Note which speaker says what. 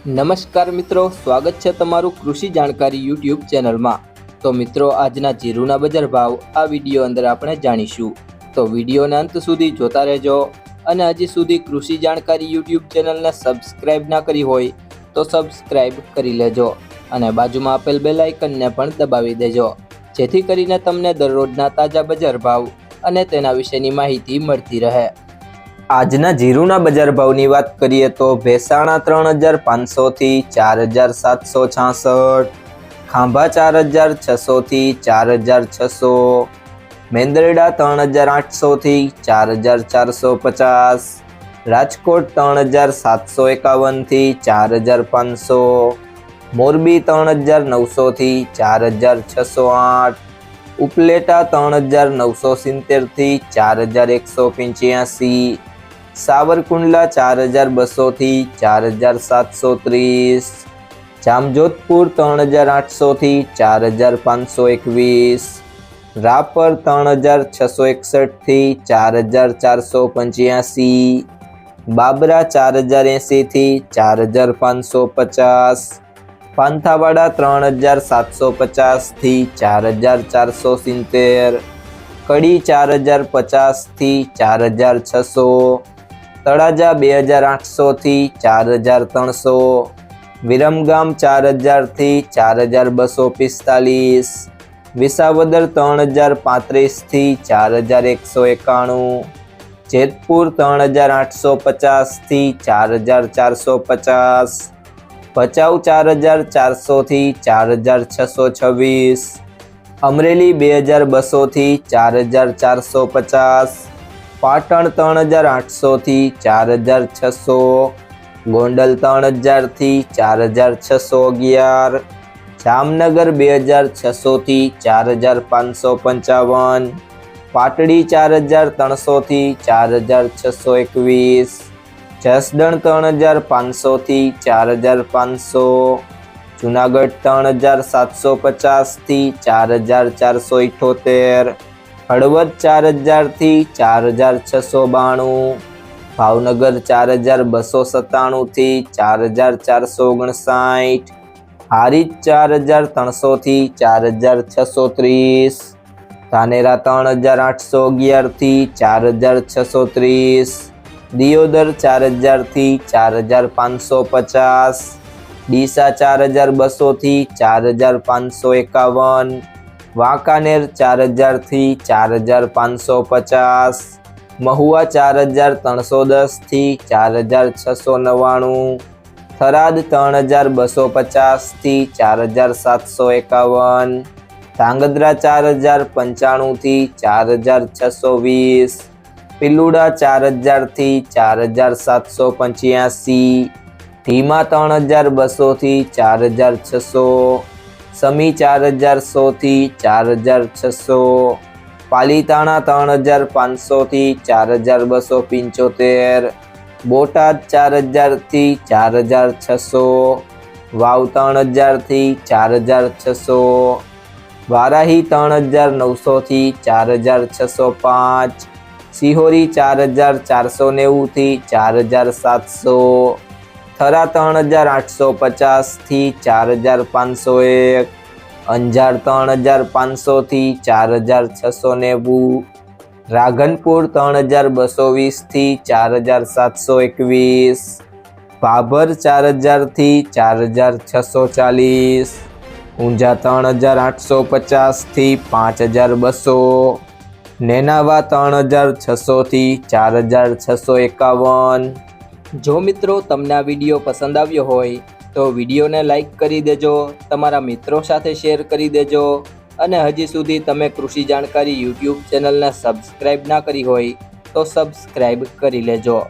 Speaker 1: નમસ્કાર મિત્રો, સ્વાગત છે તમારું કૃષિ જાણકારી યુટ્યુબ ચેનલમાં। તો મિત્રો, આજના જીરુના બજાર ભાવ આ વિડીયો અંદર આપણે જાણીશું, તો વિડીયોને અંત સુધી જોતા રહેજો। અને હજી સુધી કૃષિ જાણકારી યુટ્યુબ ચેનલને સબસ્ક્રાઇબ ના કરી હોય તો સબસ્ક્રાઇબ કરી લેજો અને બાજુમાં આપેલ બેલ આઇકનને પણ દબાવી દેજો, જેથી કરીને તમને દરરોજના તાજા બજાર ભાવ અને તેના વિશેની માહિતી મળતી રહે। આજના જીરુના બજાર ભાવની વાત કરીએ તો ભેસાણા 3500 થી 4766, ખાંભા 4600 થી 4600, મેંદરડા 3800 થી 4450, રાજકોટ 3751 થી 4500, મોરબી 3900 થી 4608, ઉપલેટા 3970 થી 4185, સાવરકુંડલા 4200 થી 4730, જામજોધપુર 3800 થી 4521, રાપર 3661 થી 4485, બાબરા 4080 થી 4550, પાંથાવાડા 3750 થી 4470, કડી 4050 થી 4600, તળાજા 2800 થી 4300, વિરમગામ 4000 થી 4245, વિસાવદર 3035 થી 4191, જેતપુર 3850 થી 4450, ભચાઉ 4400 થી 4626, અમરેલી 2200 થી 4450, પાટણ 3800 થી 4600, ગોંડલ 3000 થી 4611, જામનગર 2600 થી 4555, પાટડી 4300 થી 4621, જસદણ 3500 થી 4500, જુનાગઢ 3750 થી 4478, હળવદ 4000 થી 4692, ભાવનગર 4297 થી 4459, હારીજ 4300 થી 4630, ધાનેરા 3811 થી 4630, દિયોદર 4000 થી 4550, ડીસા 4200 થી 4551, વાંકાનેર 4000 થી 4550, મહુવા 4310 થી 4699, થરાદ 3250 થી 4751, ધાંગધ્રા 4095 થી 4620, પિલુડા 4000 થી 4785, ધીમા 3200 થી 4600, સમી 4100 થી 4600, પાલીતાણા 3500 થી 4275, બોટાદ 4000 થી 4600, વાવ 3000 થી 4600, વારાહી 3900 થી 4605, સિહોરી 4490 થી 4700, થરા 3850 થી 4501, અંજાર 3500 થી 4690, રાધનપુર 3220 થી 4721, ભાભર 4000 થી 4640, ઊંઝા 3850 થી 5200, નેનાવા 3600 થી 4651। જો મિત્રો તમને આ વિડીયો પસંદ આવ્યો હોય તો વિડીયોને લાઈક કરી દેજો, તમારા મિત્રો સાથે શેર કરી દેજો અને હજી સુધી તમે કૃષિ જાણકારી યુટ્યુબ ચેનલને સબસ્ક્રાઇબ ના કરી હોય તો સબસ્ક્રાઇબ કરી લેજો।